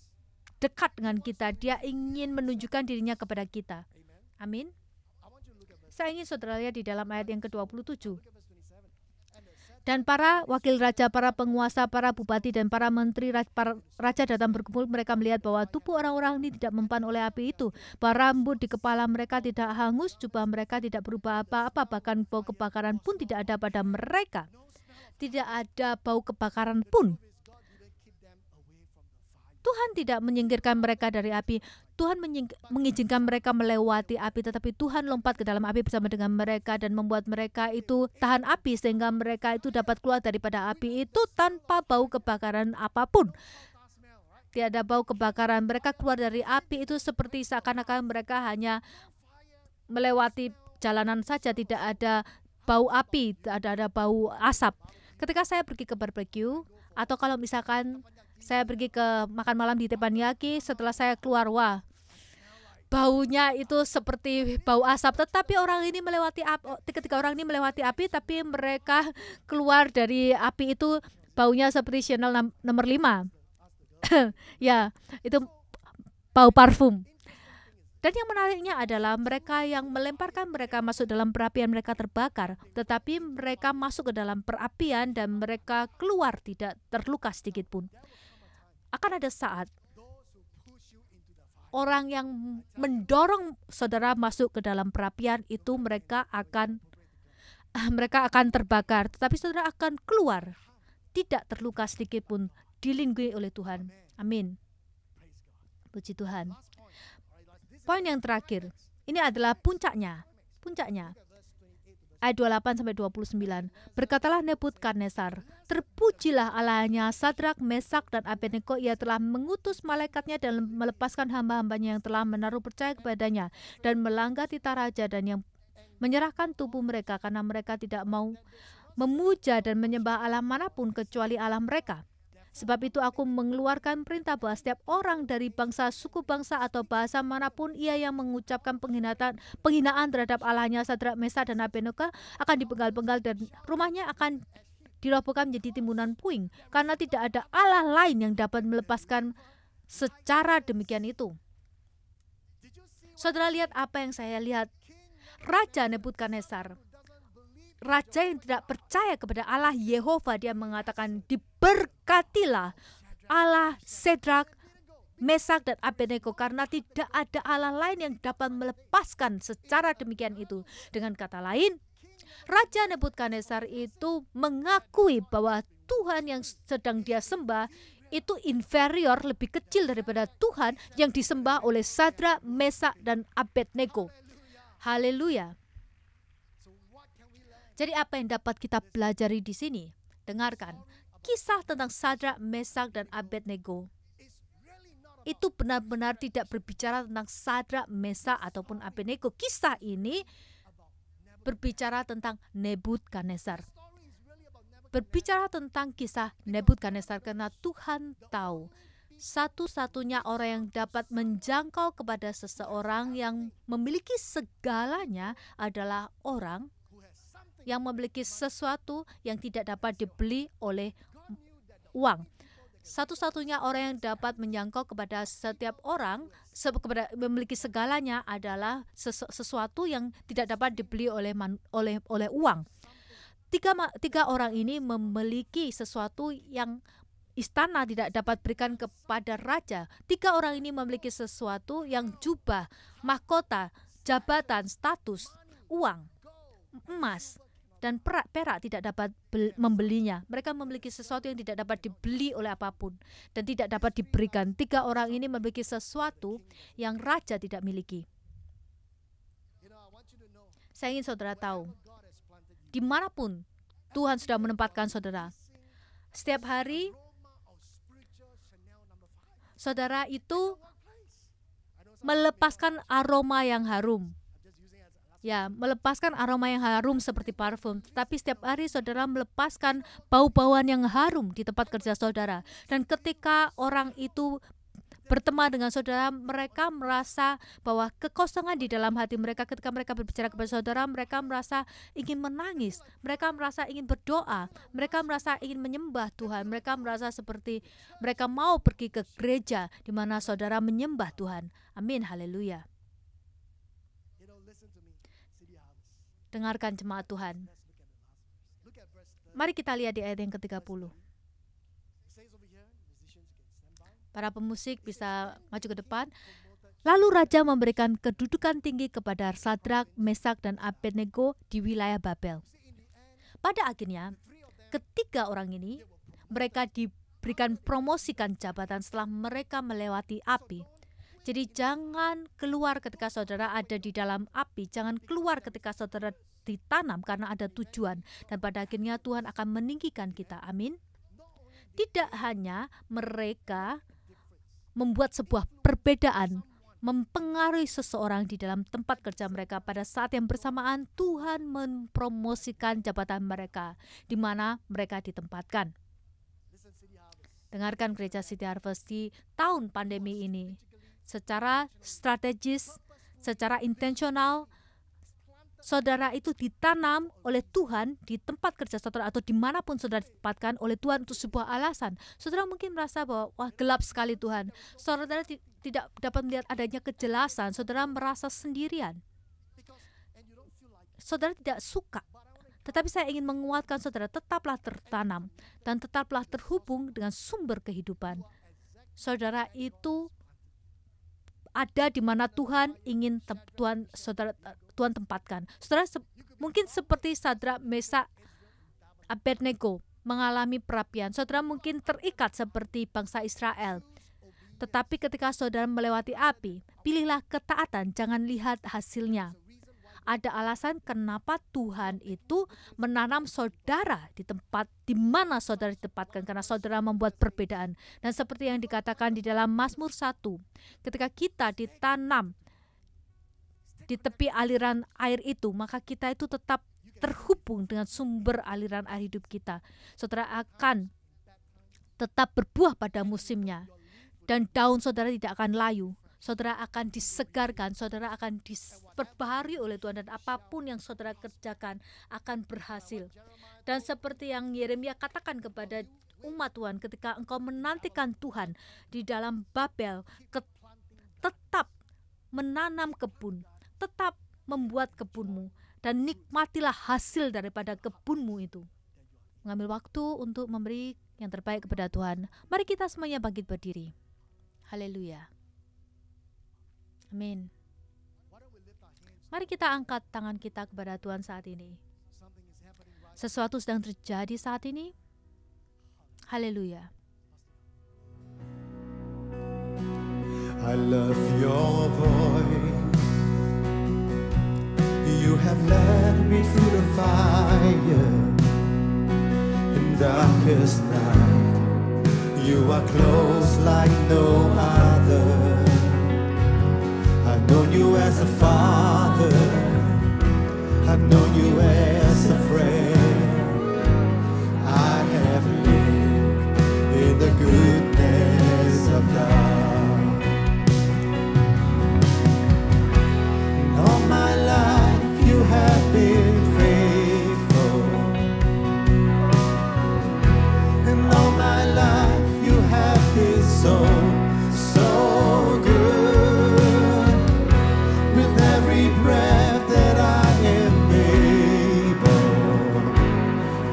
dekat dengan kita. Dia ingin menunjukkan dirinya kepada kita. Amin. Saya ingin saudara lihat di dalam ayat yang ke-27. Dan para wakil raja, para penguasa, para bupati, dan para menteri raja datang berkumpul. Mereka melihat bahwa tubuh orang-orang ini tidak mempan oleh api itu. Bahwa rambut di kepala mereka tidak hangus, jubah mereka tidak berubah apa-apa, bahkan bau kebakaran pun tidak ada pada mereka. Tidak ada bau kebakaran pun. Tuhan tidak menyingkirkan mereka dari api. Tuhan mengizinkan mereka melewati api, tetapi Tuhan lompat ke dalam api bersama dengan mereka dan membuat mereka itu tahan api sehingga mereka itu dapat keluar daripada api itu tanpa bau kebakaran apapun. Tiada bau kebakaran. Mereka keluar dari api itu seperti seakan-akan mereka hanya melewati jalanan saja, tidak ada bau api, tidak ada bau asap. Ketika saya pergi ke barbecue, atau kalau misalkan saya pergi ke makan malam di teppanyaki, setelah saya keluar, wah, baunya itu seperti bau asap. Tetapi orang ini melewati api, ketika orang ini melewati api, tapi mereka keluar dari api itu baunya seperti Chanel nomor 5. Ya, itu bau parfum. Dan yang menariknya adalah mereka yang melemparkan mereka masuk dalam perapian, mereka terbakar. Tetapi mereka masuk ke dalam perapian dan mereka keluar tidak terluka sedikit pun. Akan ada saat orang yang mendorong saudara masuk ke dalam perapian itu mereka akan terbakar, tetapi saudara akan keluar tidak terluka sedikit pun, dilindungi oleh Tuhan. Amin. Puji Tuhan. Poin yang terakhir, ini adalah puncaknya. Ayat 28 sampai 29. Berkatalah Nebukadnezar, terpujilah Allahnya Sadrak, Mesak, dan Abednego. Ia telah mengutus malaikatnya dan melepaskan hamba-hambanya yang telah menaruh percaya kepadanya dan melanggar titah raja, dan yang menyerahkan tubuh mereka karena mereka tidak mau memuja dan menyembah Allah manapun kecuali Allah mereka. Sebab itu aku mengeluarkan perintah bahwa setiap orang dari bangsa, suku bangsa, atau bahasa manapun ia yang mengucapkan penghinaan terhadap Allahnya Sadrak, Mesak, dan Abednego akan dipenggal-penggal dan rumahnya akan dirobohkan menjadi timbunan puing, karena tidak ada Allah lain yang dapat melepaskan secara demikian itu. Saudara lihat apa yang saya lihat? Raja Nebukadnezar raja yang tidak percaya kepada Allah Yehova, dia mengatakan, diberkatilah Allah Sedrak, Mesak dan Abednego, karena tidak ada Allah lain yang dapat melepaskan secara demikian itu. Dengan kata lain, Raja Nebukadnezar itu mengakui bahwa Tuhan yang sedang dia sembah itu inferior, lebih kecil daripada Tuhan yang disembah oleh Sadrak, Mesak dan Abednego. Haleluya. Jadi apa yang dapat kita pelajari di sini? Dengarkan, kisah tentang Sadrak, Mesak dan Abednego itu benar-benar tidak berbicara tentang Sadrak, Mesak ataupun Abednego. Kisah ini berbicara tentang Nebukadnezar. Berbicara tentang kisah Nebukadnezar karena Tuhan tahu satu-satunya orang yang dapat menjangkau kepada seseorang yang memiliki segalanya adalah orang yang memiliki sesuatu yang tidak dapat dibeli oleh uang. Satu-satunya orang yang dapat menjangkau kepada setiap orang, memiliki segalanya adalah sesuatu yang tidak dapat dibeli oleh uang. Tiga orang ini memiliki sesuatu yang istana tidak dapat berikan kepada raja. Tiga orang ini memiliki sesuatu yang jubah, mahkota, jabatan, status, uang, emas, dan perak tidak dapat membelinya. Mereka memiliki sesuatu yang tidak dapat dibeli oleh apapun dan tidak dapat diberikan. Tiga orang ini memiliki sesuatu yang raja tidak miliki. Saya ingin saudara tahu, dimanapun Tuhan sudah menempatkan saudara, setiap hari saudara itu melepaskan aroma yang harum. Ya, melepaskan aroma yang harum seperti parfum. Tetapi setiap hari saudara melepaskan bau-bauan yang harum di tempat kerja saudara. Dan ketika orang itu berteman dengan saudara, mereka merasa bahwa kekosongan di dalam hati mereka. Ketika mereka berbicara kepada saudara, mereka merasa ingin menangis. Mereka merasa ingin berdoa. Mereka merasa ingin menyembah Tuhan. Mereka merasa seperti mereka mau pergi ke gereja di mana saudara menyembah Tuhan. Amin, haleluya. Dengarkan jemaat Tuhan. Mari kita lihat di ayat yang ke-30. Para pemusik bisa maju ke depan. Lalu raja memberikan kedudukan tinggi kepada Sadrak, Mesak dan Abednego di wilayah Babel. Pada akhirnya, ketiga orang ini mereka diberikan promosikan jabatan setelah mereka melewati api. Jadi jangan keluar ketika saudara ada di dalam api. Jangan keluar ketika saudara ditanam karena ada tujuan. Dan pada akhirnya Tuhan akan meninggikan kita. Amin. Tidak hanya mereka membuat sebuah perbedaan, mempengaruhi seseorang di dalam tempat kerja mereka. Pada saat yang bersamaan Tuhan mempromosikan jabatan mereka di mana mereka ditempatkan. Dengarkan Gereja City Harvest di tahun pandemi ini. Secara strategis, secara intensional, saudara itu ditanam oleh Tuhan di tempat kerja saudara atau dimanapun saudara ditempatkan oleh Tuhan untuk sebuah alasan. Saudara mungkin merasa bahwa wah gelap sekali Tuhan. Saudara tidak dapat melihat adanya kejelasan. Saudara merasa sendirian. Saudara tidak suka. Tetapi saya ingin menguatkan saudara, tetaplah tertanam dan tetaplah terhubung dengan sumber kehidupan. Saudara itu ada di mana Tuhan ingin Tuhan tempatkan. Saudara mungkin seperti Sadrak, Mesak, Abednego mengalami perapian. Saudara mungkin terikat seperti bangsa Israel. Tetapi ketika saudara melewati api, pilihlah ketaatan, jangan lihat hasilnya. Ada alasan kenapa Tuhan itu menanam saudara di tempat di mana saudara ditempatkan, karena saudara membuat perbedaan. Dan seperti yang dikatakan di dalam Mazmur 1, ketika kita ditanam di tepi aliran air itu, maka kita itu tetap terhubung dengan sumber aliran air hidup kita. Saudara akan tetap berbuah pada musimnya, dan daun saudara tidak akan layu. Saudara akan disegarkan, saudara akan diperbaharui oleh Tuhan, dan apapun yang saudara kerjakan akan berhasil. Dan seperti yang Yeremia katakan kepada umat Tuhan, ketika engkau menantikan Tuhan di dalam Babel, tetap menanam kebun, tetap membuat kebunmu, dan nikmatilah hasil daripada kebunmu itu. Mengambil waktu untuk memberi yang terbaik kepada Tuhan. Mari kita semuanya bangkit berdiri. Haleluya. Amin. Mari kita angkat tangan kita kepada Tuhan saat ini. Sesuatu sedang terjadi saat ini. Haleluya. I love your voice. You have led me through the fire in darkest night. You are close like no other. I've known you as a father. I've known you as a friend. I have lived in the goodness of God. All my life you have been faithful, and all my life you have been so, so good. With every breath that I am able,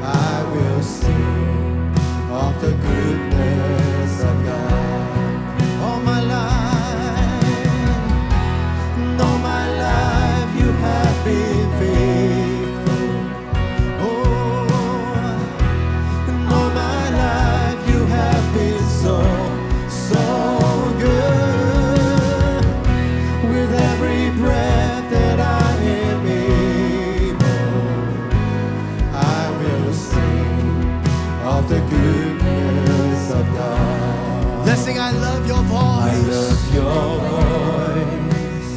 I will sing of the goodness of God. All my life, all my life you have been faithful. Oh, and all my life you have been so, so good. With every breath that I am able, I will sing of the goodness of God. Let's sing, I love your I voice. love your voice.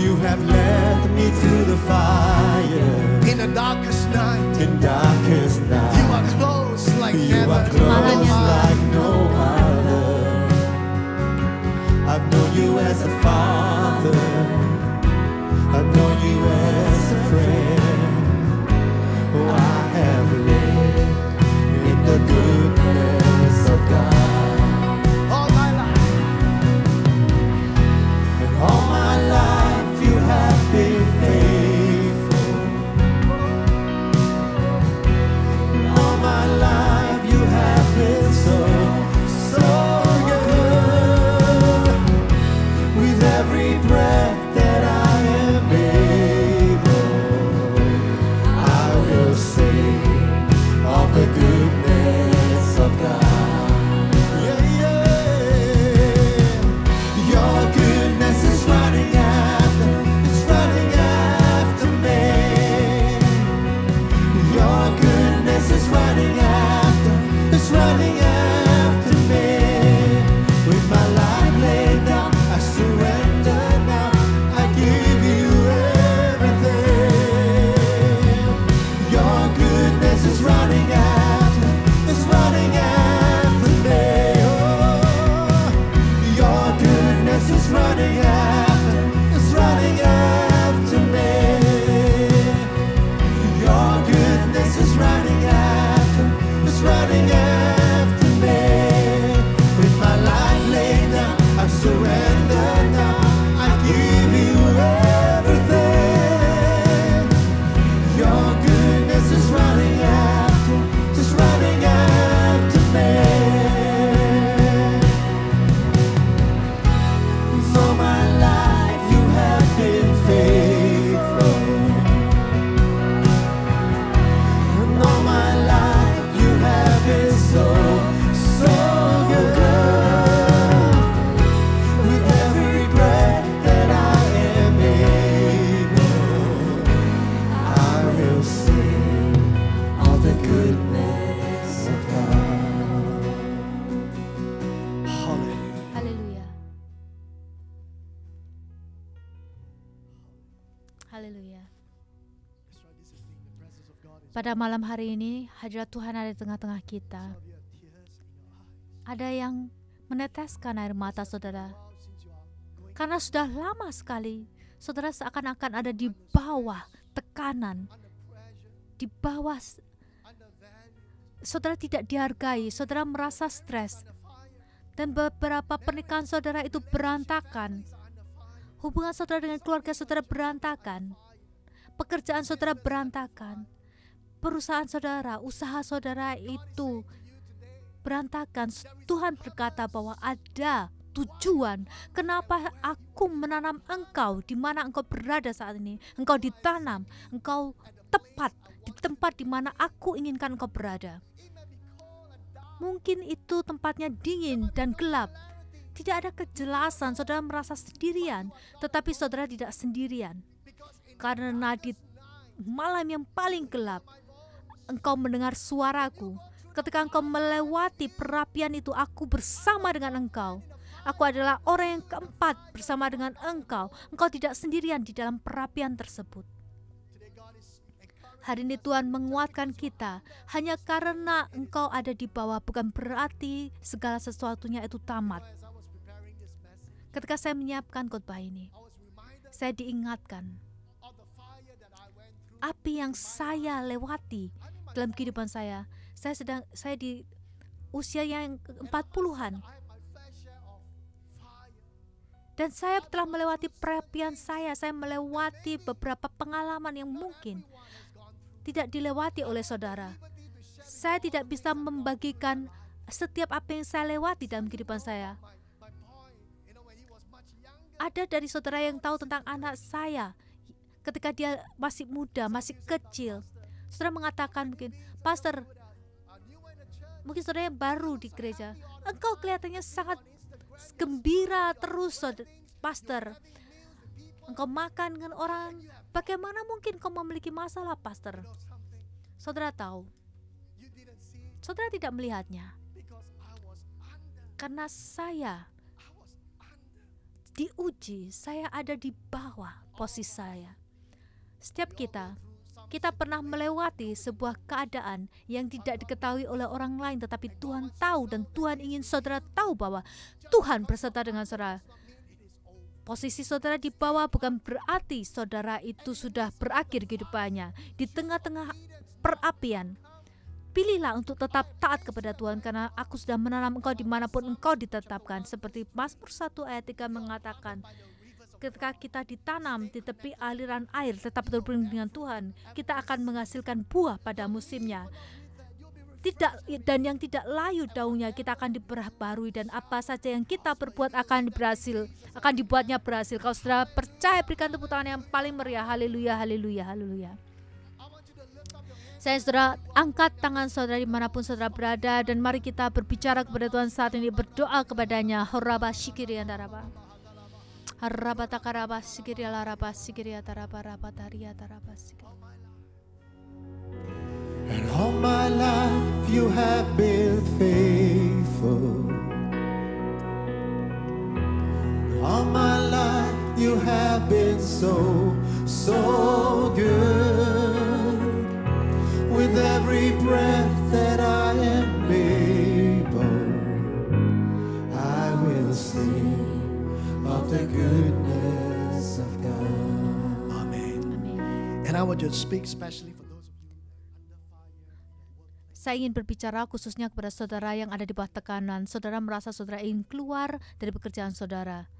You have led me through the fire In the darkest night, in darkest night. you are close like You never are close before. like no other. I've known you as a father. I've known you as a friend. Oh, I have lived in the goodness of God. All my life, And all my life you have been faithful. And all my life you have been so, so good. With every breath that I am able, I will sing of the goodness of God. Yeah, yeah. Your goodness is running after, it's running after me. Your goodness is running after, it's running after me. With my life laid down, I surrender now. I give you everything. Your goodness is running after, it's running after me. Oh, your goodness is running after, it's running after me. Your goodness is running after, it's running after me. With my life laid down, I surrender now. I give you everything. Your goodness is running after, it's running after me. All my life you have been faithful. And all my life you have been so, so good. With every breath that I am able, I will sing of the goodness of God. hallelujah. Haleluya. Haleluya. Pada malam hari ini, hadirat Tuhan ada di tengah-tengah kita. Ada yang meneteskan air mata saudara. Karena sudah lama sekali, saudara seakan-akan ada di bawah tekanan. Di bawah, saudara tidak dihargai, saudara merasa stres. Dan beberapa pernikahan saudara itu berantakan. Hubungan saudara dengan keluarga saudara berantakan. pekerjaan saudara berantakan, perusahaan saudara, usaha saudara itu berantakan, Tuhan berkata bahwa ada tujuan kenapa aku menanam engkau di mana engkau berada saat ini. Engkau ditanam, engkau tepat di tempat di mana aku inginkan engkau berada. Mungkin itu tempatnya dingin dan gelap, tidak ada kejelasan, saudara merasa sendirian, tetapi saudara tidak sendirian. Karena di malam yang paling gelap, engkau mendengar suaraku. Ketika engkau melewati perapian itu, aku bersama dengan engkau. Aku adalah orang yang keempat bersama dengan engkau. Engkau tidak sendirian di dalam perapian tersebut. Hari ini Tuhan menguatkan kita. Hanya karena engkau ada di bawah bukan berarti segala sesuatunya itu tamat. Ketika saya menyiapkan khotbah ini, saya diingatkan api yang saya lewati dalam kehidupan saya. Saya di usia yang 40-an. Dan saya telah melewati perapian saya melewati beberapa pengalaman yang mungkin tidak dilewati oleh saudara. Saya tidak bisa membagikan setiap apa yang saya lewati dalam kehidupan saya. Ada dari saudara yang tahu tentang anak saya ketika dia masih muda, masih kecil. Saudara mengatakan mungkin, Pastor, mungkin saudara yang baru di gereja, engkau kelihatannya sangat gembira terus, Pastor. Engkau makan dengan orang, bagaimana mungkin kau memiliki masalah, Pastor? Saudara tahu, saudara tidak melihatnya. Karena saya diuji, saya ada di bawah posisi saya. Setiap kita pernah melewati sebuah keadaan yang tidak diketahui oleh orang lain, tetapi Tuhan tahu dan Tuhan ingin saudara tahu bahwa Tuhan beserta dengan saudara. Posisi saudara di bawah bukan berarti saudara itu sudah berakhir kehidupannya. Di tengah-tengah perapian, pilihlah untuk tetap taat kepada Tuhan, karena aku sudah menanam engkau dimanapun engkau ditetapkan. Seperti Mazmur 1 ayat 3 mengatakan, ketika kita ditanam di tepi aliran air tetap berhubungan dengan Tuhan, kita akan menghasilkan buah pada musimnya. Dan yang tidak layu daunnya kita akan diperbarui, dan apa saja yang kita perbuat akan dibuatnya berhasil. Kalau saudara percaya, berikan tepuk tangan yang paling meriah. Haleluya, haleluya, haleluya. Saudara, angkat tangan saudara dimanapun saudara berada, dan mari kita berbicara kepada Tuhan saat ini, berdoa kepadanya. Horaba shikiri andaraba, haraba takaraba shikiri alaraba shikiri ataraba rabataria taraba shikiri. And all my life you have been faithful. All my life you have been so good. With every breath that I am able, I will sing of the goodness of God. Amen. And I would just speak specially for those of you under fire. Saya ingin berbicara khususnya kepada saudara yang ada di bawah tekanan. Saudara merasa saudara ingin keluar dari pekerjaan saudara,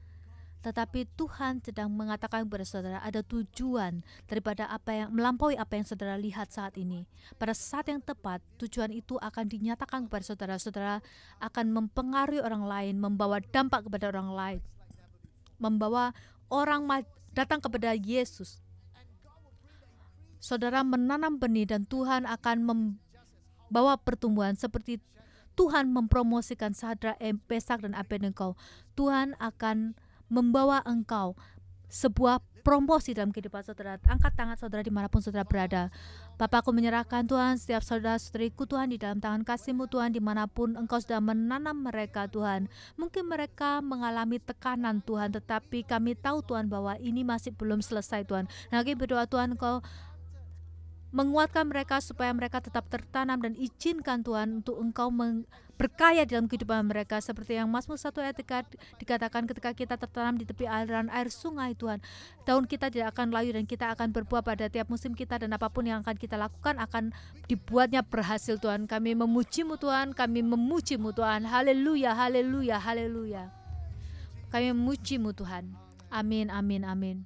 tetapi Tuhan sedang mengatakan kepada saudara ada tujuan daripada apa yang melampaui apa yang saudara lihat saat ini. Pada saat yang tepat, tujuan itu akan dinyatakan kepada saudara. Saudara akan mempengaruhi orang lain, membawa dampak kepada orang lain, membawa orang datang kepada Yesus. Saudara menanam benih dan Tuhan akan membawa pertumbuhan seperti Tuhan mempromosikan Sadrak, Mesak dan Abednego. Tuhan akan membawa engkau sebuah promosi dalam kehidupan saudara. Angkat tangan saudara dimanapun saudara berada. Bapa, aku menyerahkan Tuhan setiap saudara-saudariku Tuhan di dalam tangan kasih-Mu Tuhan, dimanapun engkau sudah menanam mereka Tuhan. Mungkin mereka mengalami tekanan Tuhan, tetapi kami tahu Tuhan bahwa ini masih belum selesai Tuhan. Nah, kami berdoa Tuhan Engkau menguatkan mereka supaya mereka tetap tertanam, dan izinkan Tuhan untuk Engkau berkaya dalam kehidupan mereka, seperti yang Mazmur 1 ayat 3 dikatakan, ketika kita tertanam di tepi aliran air sungai Tuhan, daun kita tidak akan layu dan kita akan berbuah pada tiap musim kita, dan apapun yang akan kita lakukan akan dibuatnya berhasil Tuhan. Kami memuji-Mu Tuhan, kami memuji-Mu Tuhan. Haleluya, haleluya, haleluya. Kami memuji-Mu Tuhan. Amin, amin, amin.